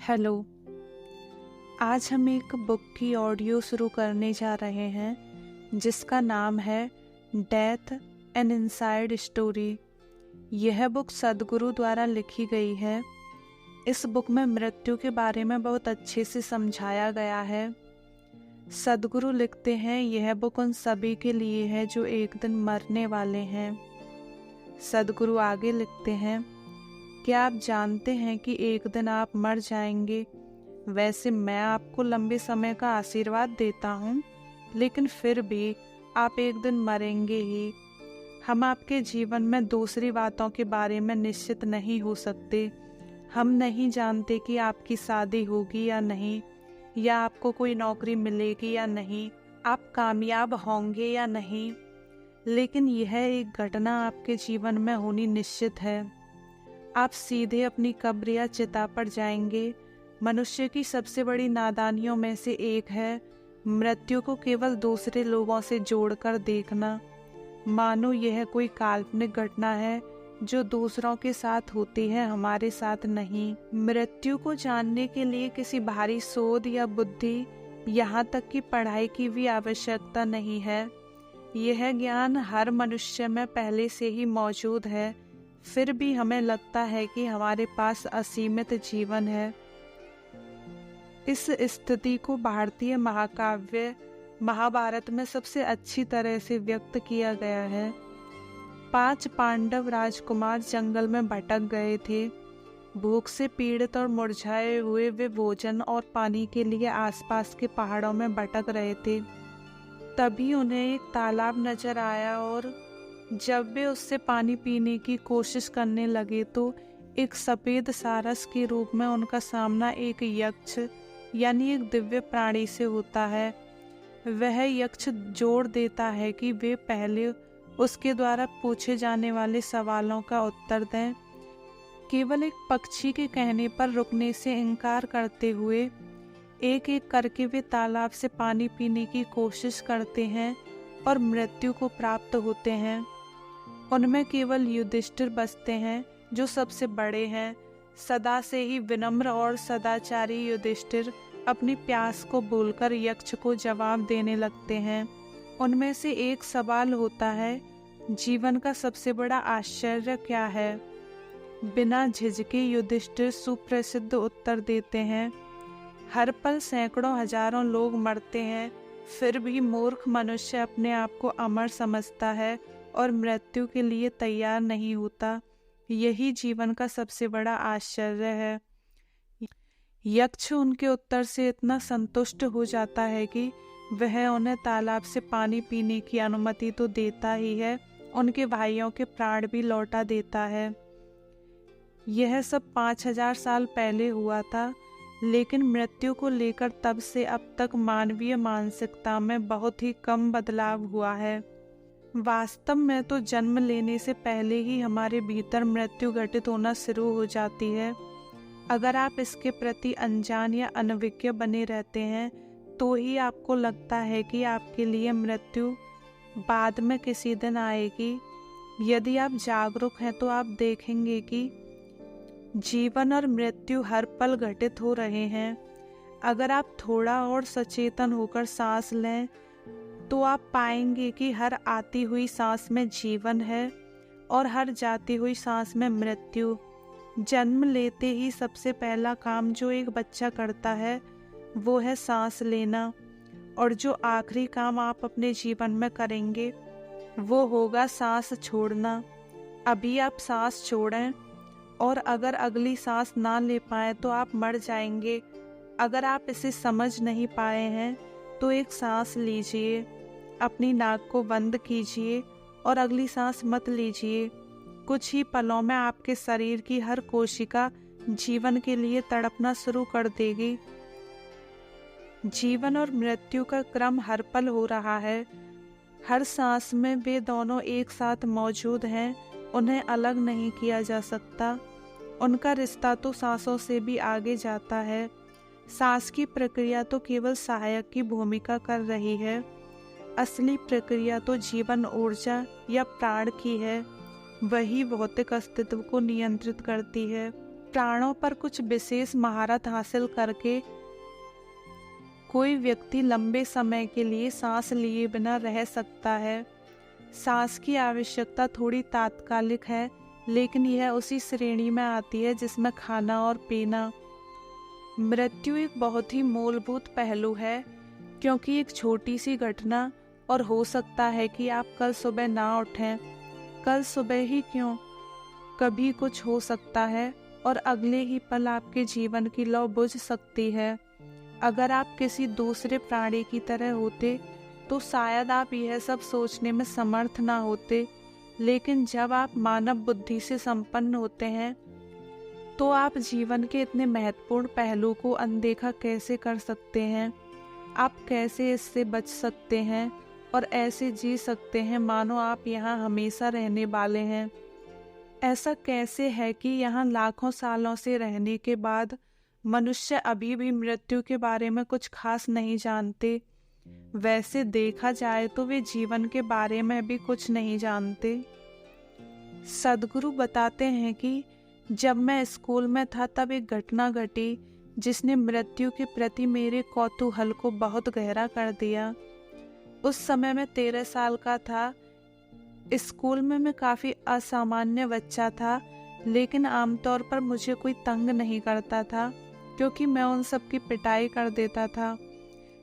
Hello. आज हम एक बुक की ऑडियो शुरू करने जा रहे हैं जिसका नाम है डेथ एन इनसाइड स्टोरी। यह बुक सद्गुरु द्वारा लिखी गई है। इस बुक में मृत्यु के बारे में बहुत अच्छे से समझाया गया है। सद्गुरु लिखते हैं, यह बुक उन सभी के लिए है जो एक दिन मरने वाले हैं। सद्गुरु आगे लिखते हैं, क्या आप जानते हैं कि एक दिन आप मर जाएंगे? वैसे मैं आपको लंबे समय का आशीर्वाद देता हूँ, लेकिन फिर भी आप एक दिन मरेंगे ही। हम आपके जीवन में दूसरी बातों के बारे में निश्चित नहीं हो सकते। हम नहीं जानते कि आपकी शादी होगी या नहीं, या आपको कोई नौकरी मिलेगी या नहीं, आप कामयाब होंगे या नहीं, लेकिन यह एक घटना आपके जीवन में होनी निश्चित है। आप सीधे अपनी कब्र या चिता पर जाएंगे। मनुष्य की सबसे बड़ी नादानियों में से एक है मृत्यु को केवल दूसरे लोगों से जोड़कर देखना, मानो यह कोई काल्पनिक घटना है जो दूसरों के साथ होती है, हमारे साथ नहीं। मृत्यु को जानने के लिए किसी भारी शोध या बुद्धि, यहाँ तक कि पढ़ाई की भी आवश्यकता नहीं है। यह ज्ञान हर मनुष्य में पहले से ही मौजूद है। फिर भी हमें लगता है कि हमारे पास असीमित जीवन है। इस स्थिति को भारतीय महाकाव्य महाभारत में सबसे अच्छी तरह से व्यक्त किया गया है। 5 पांडव राजकुमार जंगल में भटक गए थे। भूख से पीड़ित और मुरझाए हुए वे भोजन और पानी के लिए आसपास के पहाड़ों में भटक रहे थे। तभी उन्हें एक तालाब नजर आया और जब वे उससे पानी पीने की कोशिश करने लगे तो एक सफेद सारस के रूप में उनका सामना एक यक्ष यानी एक दिव्य प्राणी से होता है। वह यक्ष जोर देता है कि वे पहले उसके द्वारा पूछे जाने वाले सवालों का उत्तर दें। केवल एक पक्षी के कहने पर रुकने से इनकार करते हुए एक एक करके वे तालाब से पानी पीने की कोशिश करते हैं और मृत्यु को प्राप्त होते हैं। उनमें केवल युधिष्ठिर बचते हैं जो सबसे बड़े हैं। सदा से ही विनम्र और सदाचारी युधिष्ठिर अपनी प्यास को भूलकर यक्ष को जवाब देने लगते हैं। उनमें से एक सवाल होता है, जीवन का सबसे बड़ा आश्चर्य क्या है? बिना झिझके युधिष्ठिर सुप्रसिद्ध उत्तर देते हैं, हर पल सैकड़ों हजारों लोग मरते हैं, फिर भी मूर्ख मनुष्य अपने आप को अमर समझता है और मृत्यु के लिए तैयार नहीं होता। यही जीवन का सबसे बड़ा आश्चर्य है। यक्ष उनके उत्तर से इतना संतुष्ट हो जाता है कि वह उन्हें तालाब से पानी पीने की अनुमति तो देता ही है, उनके भाइयों के प्राण भी लौटा देता है। यह सब 5000 साल पहले हुआ था, लेकिन मृत्यु को लेकर तब से अब तक मानवीय मानसिकता में बहुत ही कम बदलाव हुआ है। वास्तव में तो जन्म लेने से पहले ही हमारे भीतर मृत्यु घटित होना शुरू हो जाती है। अगर आप इसके प्रति अनजान या अनभिज्ञ बने रहते हैं तो ही आपको लगता है कि आपके लिए मृत्यु बाद में किसी दिन आएगी। यदि आप जागरूक हैं तो आप देखेंगे कि जीवन और मृत्यु हर पल घटित हो रहे हैं। अगर आप थोड़ा और सचेतन होकर सांस लें तो आप पाएंगे कि हर आती हुई सांस में जीवन है और हर जाती हुई सांस में मृत्यु। जन्म लेते ही सबसे पहला काम जो एक बच्चा करता है वो है सांस लेना, और जो आखिरी काम आप अपने जीवन में करेंगे वो होगा सांस छोड़ना। अभी आप सांस छोड़ें और अगर अगली सांस ना ले पाए तो आप मर जाएंगे। अगर आप इसे समझ नहीं पाए हैं तो एक सांस लीजिए, अपनी नाक को बंद कीजिए और अगली सांस मत लीजिए। कुछ ही पलों में आपके शरीर की हर कोशिका जीवन के लिए तड़पना शुरू कर देगी। जीवन और मृत्यु का क्रम हर पल हो रहा है। हर सांस में वे दोनों एक साथ मौजूद हैं, उन्हें अलग नहीं किया जा सकता। उनका रिश्ता तो सांसों से भी आगे जाता है। सांस की प्रक्रिया तो केवल सहायक की भूमिका कर रही है। असली प्रक्रिया तो जीवन ऊर्जा या प्राण की है। वही भौतिक अस्तित्व को नियंत्रित करती है। प्राणों पर कुछ विशेष महारत हासिल करके कोई व्यक्ति लंबे समय के लिए सांस लिए बिना रह सकता है। सांस की आवश्यकता थोड़ी तात्कालिक है, लेकिन यह उसी श्रेणी में आती है जिसमें खाना और पीना। मृत्यु एक बहुत ही मूलभूत पहलू है, क्योंकि एक छोटी सी घटना और हो सकता है कि आप कल सुबह ना उठें। कल सुबह ही क्यों, कभी कुछ हो सकता है और अगले ही पल आपके जीवन की लौ बुझ सकती है। अगर आप किसी दूसरे प्राणी की तरह होते तो शायद आप यह सब सोचने में समर्थ ना होते, लेकिन जब आप मानव बुद्धि से संपन्न होते हैं तो आप जीवन के इतने महत्वपूर्ण पहलू को अनदेखा कैसे कर सकते हैं? आप कैसे इससे बच सकते हैं और ऐसे जी सकते हैं मानो आप यहाँ हमेशा रहने वाले हैं? ऐसा कैसे है कि यहाँ लाखों सालों से रहने के बाद मनुष्य अभी भी मृत्यु के बारे में कुछ खास नहीं जानते? वैसे देखा जाए तो वे जीवन के बारे में भी कुछ नहीं जानते। सद्गुरु बताते हैं कि जब मैं स्कूल में था तब एक घटना घटी जिसने मृत्यु के प्रति मेरे कौतूहल को बहुत गहरा कर दिया। उस समय मैं 13 साल का था। स्कूल में मैं काफ़ी असामान्य बच्चा था, लेकिन आमतौर पर मुझे कोई तंग नहीं करता था क्योंकि मैं उन सब की पिटाई कर देता था।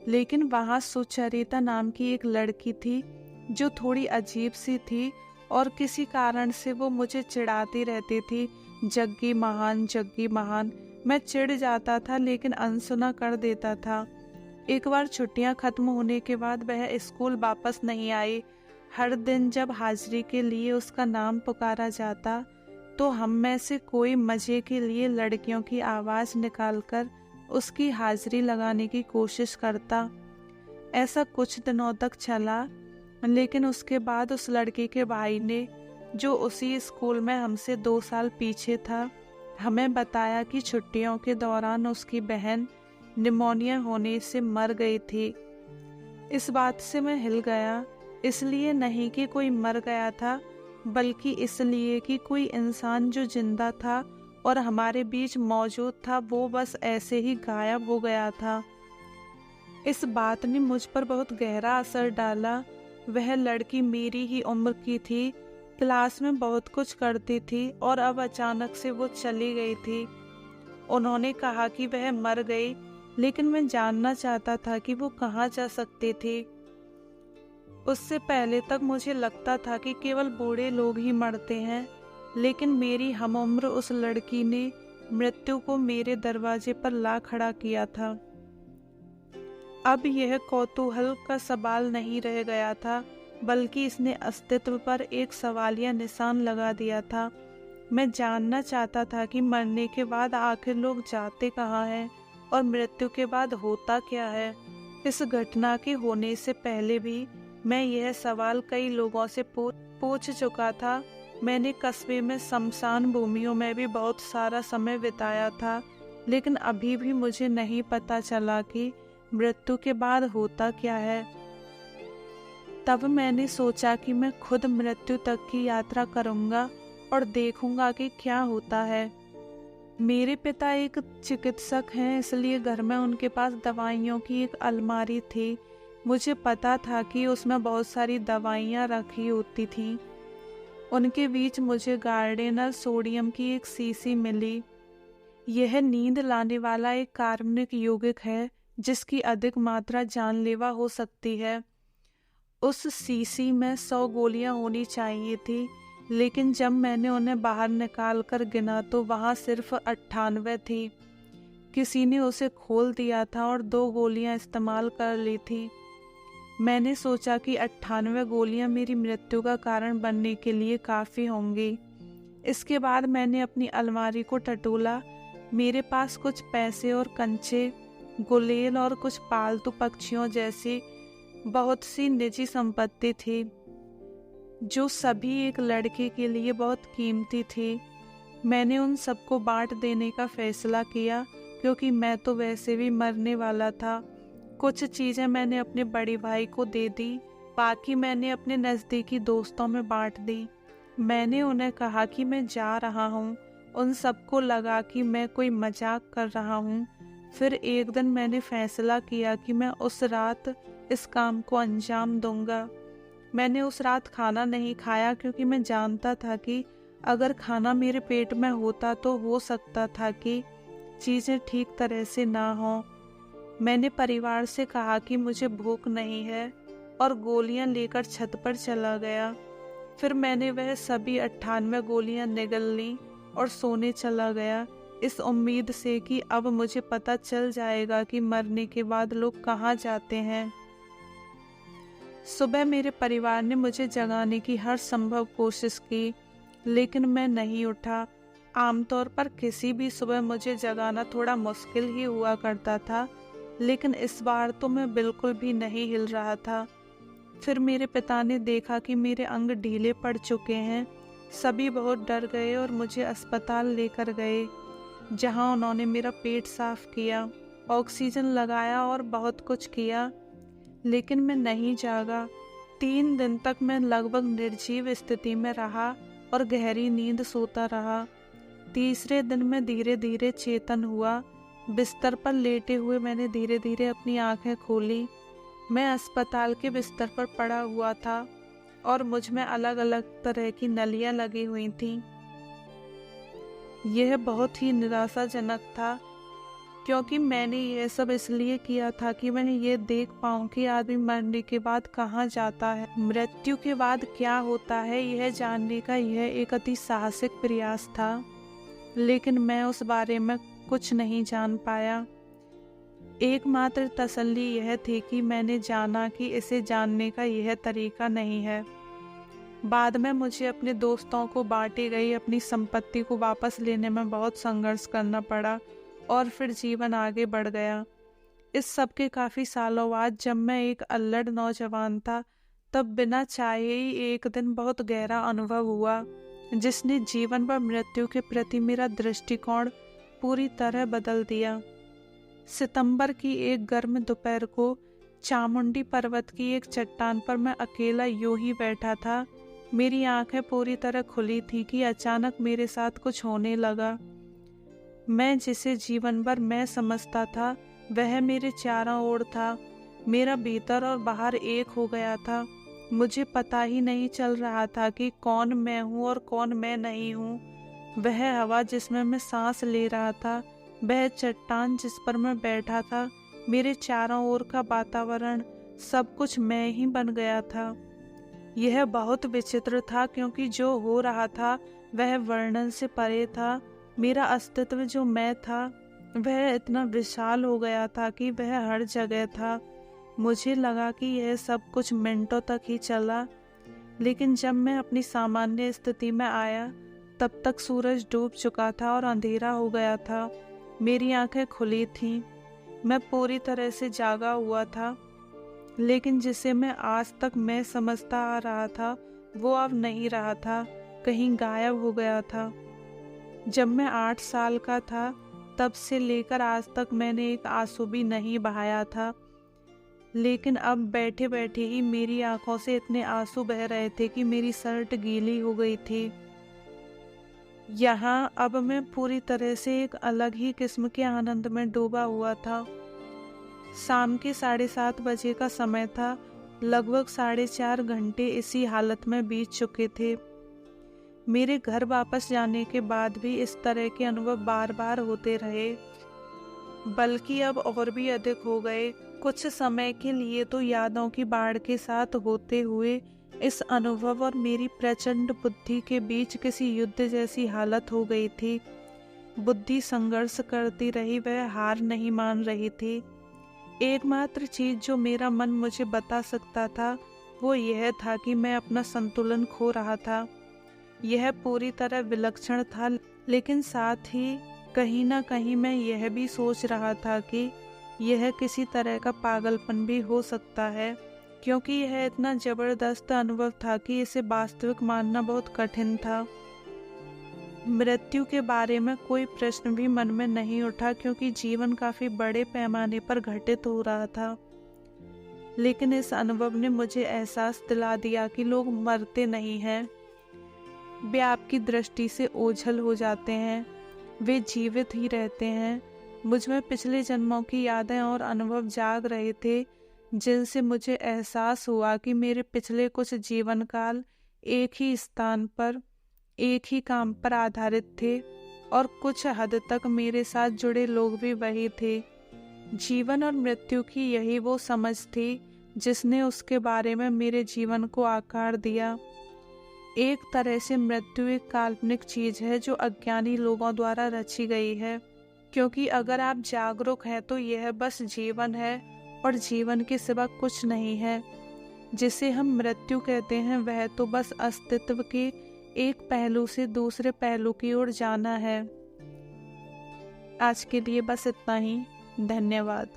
लेकिन वहाँ सुचरिता नाम की एक लड़की थी जो थोड़ी अजीब सी थी और किसी कारण से वो मुझे चिढ़ाती रहती थी, जग्गी महान जग्गी महान। मैं चिढ़ जाता था लेकिन अनसुना कर देता था। एक बार छुट्टियां खत्म होने के बाद वह स्कूल वापस नहीं आई। हर दिन जब हाजिरी के लिए उसका नाम पुकारा जाता तो हम में से कोई मज़े के लिए लड़कियों की आवाज़ निकालकर उसकी हाजिरी लगाने की कोशिश करता। ऐसा कुछ दिनों तक चला, लेकिन उसके बाद उस लड़की के भाई ने, जो उसी स्कूल में हमसे 2 साल पीछे था, हमें बताया कि छुट्टियों के दौरान उसकी बहन निमोनिया होने से मर गई थी। इस बात से मैं हिल गया, इसलिए नहीं कि कोई मर गया था, बल्कि इसलिए कि कोई इंसान जो जिंदा था और हमारे बीच मौजूद था वो बस ऐसे ही गायब हो गया था। इस बात ने मुझ पर बहुत गहरा असर डाला। वह लड़की मेरी ही उम्र की थी, क्लास में बहुत कुछ करती थी और अब अचानक से वो चली गई थी। उन्होंने कहा कि वह मर गई, लेकिन मैं जानना चाहता था कि वो कहाँ जा सकती थी। उससे पहले तक मुझे लगता था कि केवल बूढ़े लोग ही मरते हैं, लेकिन मेरी हमउम्र उस लड़की ने मृत्यु को मेरे दरवाजे पर ला खड़ा किया था। अब यह कौतूहल का सवाल नहीं रह गया था, बल्कि इसने अस्तित्व पर एक सवालिया निशान लगा दिया था। मैं जानना चाहता था कि मरने के बाद आखिर लोग जाते कहाँ हैं और मृत्यु के बाद होता क्या है। इस घटना के होने से पहले भी मैं यह सवाल कई लोगों से पूछ चुका था। मैंने कस्बे में शमशान भूमियों में भी बहुत सारा समय बिताया था, लेकिन अभी भी मुझे नहीं पता चला कि मृत्यु के बाद होता क्या है। तब मैंने सोचा कि मैं खुद मृत्यु तक की यात्रा करूंगा और देखूंगा कि क्या होता है। मेरे पिता एक चिकित्सक हैं, इसलिए घर में उनके पास दवाइयों की एक अलमारी थी। मुझे पता था कि उसमें बहुत सारी दवाइयाँ रखी होती थीं। उनके बीच मुझे गार्डेनर सोडियम की एक शीशी मिली। यह नींद लाने वाला एक कार्बनिक यौगिक है जिसकी अधिक मात्रा जानलेवा हो सकती है। उस शीशी में 100 गोलियां होनी चाहिए थी, लेकिन जब मैंने उन्हें बाहर निकाल कर गिना तो वहाँ सिर्फ 98 थी। किसी ने उसे खोल दिया था और 2 गोलियां इस्तेमाल कर ली थी। मैंने सोचा कि 98 गोलियां मेरी मृत्यु का कारण बनने के लिए काफ़ी होंगी। इसके बाद मैंने अपनी अलमारी को टटोला। मेरे पास कुछ पैसे और कंचे, गुलेल और कुछ पालतू पक्षियों जैसी बहुत सी निजी संपत्ति थी, जो सभी एक लड़के के लिए बहुत कीमती थी। मैंने उन सबको बांट देने का फैसला किया, क्योंकि मैं तो वैसे भी मरने वाला था। कुछ चीज़ें मैंने अपने बड़े भाई को दे दी, बाकी मैंने अपने नज़दीकी दोस्तों में बांट दी। मैंने उन्हें कहा कि मैं जा रहा हूँ उन सबको लगा कि मैं कोई मजाक कर रहा हूँ। फिर एक दिन मैंने फैसला किया कि मैं उस रात इस काम को अंजाम दूंगा। मैंने उस रात खाना नहीं खाया क्योंकि मैं जानता था कि अगर खाना मेरे पेट में होता तो हो सकता था कि चीज़ें ठीक तरह से ना हों। मैंने परिवार से कहा कि मुझे भूख नहीं है और गोलियां लेकर छत पर चला गया। फिर मैंने वह सभी 98 गोलियां निगल लीं और सोने चला गया, इस उम्मीद से कि अब मुझे पता चल जाएगा कि मरने के बाद लोग कहाँ जाते हैं। सुबह मेरे परिवार ने मुझे जगाने की हर संभव कोशिश की, लेकिन मैं नहीं उठा। आमतौर पर किसी भी सुबह मुझे जगाना थोड़ा मुश्किल ही हुआ करता था, लेकिन इस बार तो मैं बिल्कुल भी नहीं हिल रहा था। फिर मेरे पिता ने देखा कि मेरे अंग ढीले पड़ चुके हैं। सभी बहुत डर गए और मुझे अस्पताल लेकर गए, जहां उन्होंने मेरा पेट साफ किया, ऑक्सीजन लगाया और बहुत कुछ किया, लेकिन मैं नहीं जागा। 3 दिन तक मैं लगभग निर्जीव स्थिति में रहा और गहरी नींद सोता रहा। तीसरे दिन मैं धीरे धीरे चेतन हुआ। बिस्तर पर लेटे हुए मैंने धीरे धीरे अपनी आंखें खोली। मैं अस्पताल के बिस्तर पर पड़ा हुआ था और मुझ में अलग अलग तरह की नलियां लगी हुई थीं। यह बहुत ही निराशाजनक था, क्योंकि मैंने यह सब इसलिए किया था कि मैं ये देख पाऊँ कि आदमी मरने के बाद कहाँ जाता है। मृत्यु के बाद क्या होता है, यह जानने का यह एक अति साहसिक प्रयास था, लेकिन मैं उस बारे में कुछ नहीं जान पाया। एकमात्र तसल्ली यह थी कि मैंने जाना कि इसे जानने का यह तरीका नहीं है। बाद में मुझे अपने दोस्तों को बांटी गई अपनी संपत्ति को वापस लेने में बहुत संघर्ष करना पड़ा और फिर जीवन आगे बढ़ गया। इस सब के काफ़ी सालों बाद जब मैं एक अल्लड़ नौजवान था, तब बिना चाहे ही एक दिन बहुत गहरा अनुभव हुआ, जिसने जीवन व मृत्यु के प्रति मेरा दृष्टिकोण पूरी तरह बदल दिया। सितंबर की एक गर्म दोपहर को चामुंडी पर्वत की एक चट्टान पर मैं अकेला यूं ही बैठा था। मेरी आंखें पूरी तरह खुली थीं कि अचानक मेरे साथ कुछ होने लगा। मैं जिसे जीवन भर मैं समझता था, वह मेरे चारों ओर था। मेरा भीतर और बाहर एक हो गया था। मुझे पता ही नहीं चल रहा था कि कौन मैं हूँ और कौन मैं नहीं हूँ। वह हवा जिसमें मैं सांस ले रहा था, वह चट्टान जिस पर मैं बैठा था, मेरे चारों ओर का वातावरण, सब कुछ मैं ही बन गया था। यह बहुत विचित्र था, क्योंकि जो हो रहा था वह वर्णन से परे था। मेरा अस्तित्व जो मैं था, वह इतना विशाल हो गया था कि वह हर जगह था। मुझे लगा कि यह सब कुछ मिनटों तक ही चला, लेकिन जब मैं अपनी सामान्य स्थिति में आया, तब तक सूरज डूब चुका था और अंधेरा हो गया था। मेरी आंखें खुली थीं। मैं पूरी तरह से जागा हुआ था, लेकिन जिसे मैं आज तक मैं समझता आ रहा था, वो अब नहीं रहा था, कहीं गायब हो गया था। जब मैं 8 साल का था, तब से लेकर आज तक मैंने एक आंसू भी नहीं बहाया था, लेकिन अब बैठे बैठे ही मेरी आंखों से इतने आंसू बह रहे थे कि मेरी शर्ट गीली हो गई थी। यहाँ अब मैं पूरी तरह से एक अलग ही किस्म के आनंद में डूबा हुआ था। शाम के 7:30 बजे का समय था। लगभग 4.5 घंटे इसी हालत में बीत चुके थे। मेरे घर वापस जाने के बाद भी इस तरह के अनुभव बार बार होते रहे, बल्कि अब और भी अधिक हो गए। कुछ समय के लिए तो यादों की बाढ़ के साथ होते हुए इस अनुभव और मेरी प्रचंड बुद्धि के बीच किसी युद्ध जैसी हालत हो गई थी। बुद्धि संघर्ष करती रही, वह हार नहीं मान रही थी। एकमात्र चीज जो मेरा मन मुझे बता सकता था, वो यह था कि मैं अपना संतुलन खो रहा था। यह पूरी तरह विलक्षण था, लेकिन साथ ही कहीं ना कहीं मैं यह भी सोच रहा था कि यह किसी तरह का पागलपन भी हो सकता है, क्योंकि यह इतना जबरदस्त अनुभव था कि इसे वास्तविक मानना बहुत कठिन था। मृत्यु के बारे में कोई प्रश्न भी मन में नहीं उठा, क्योंकि जीवन काफी बड़े पैमाने पर घटित हो रहा था। लेकिन इस अनुभव ने मुझे एहसास दिला दिया कि लोग मरते नहीं हैं, वे आपकी दृष्टि से ओझल हो जाते हैं, वे जीवित ही रहते हैं। मुझ में पिछले जन्मों की यादें और अनुभव जाग रहे थे, जिनसे मुझे एहसास हुआ कि मेरे पिछले कुछ जीवन काल एक ही स्थान पर, एक ही काम पर आधारित थे और कुछ हद तक मेरे साथ जुड़े लोग भी वही थे। जीवन और मृत्यु की यही वो समझ थी जिसने उसके बारे में मेरे जीवन को आकार दिया। एक तरह से मृत्यु एक काल्पनिक चीज है जो अज्ञानी लोगों द्वारा रची गई है, क्योंकि अगर आप जागरूक हैं तो यह बस जीवन है और जीवन के सिवा कुछ नहीं है। जिसे हम मृत्यु कहते हैं वह तो बस अस्तित्व के एक पहलू से दूसरे पहलू की ओर जाना है। आज के लिए बस इतना ही। धन्यवाद।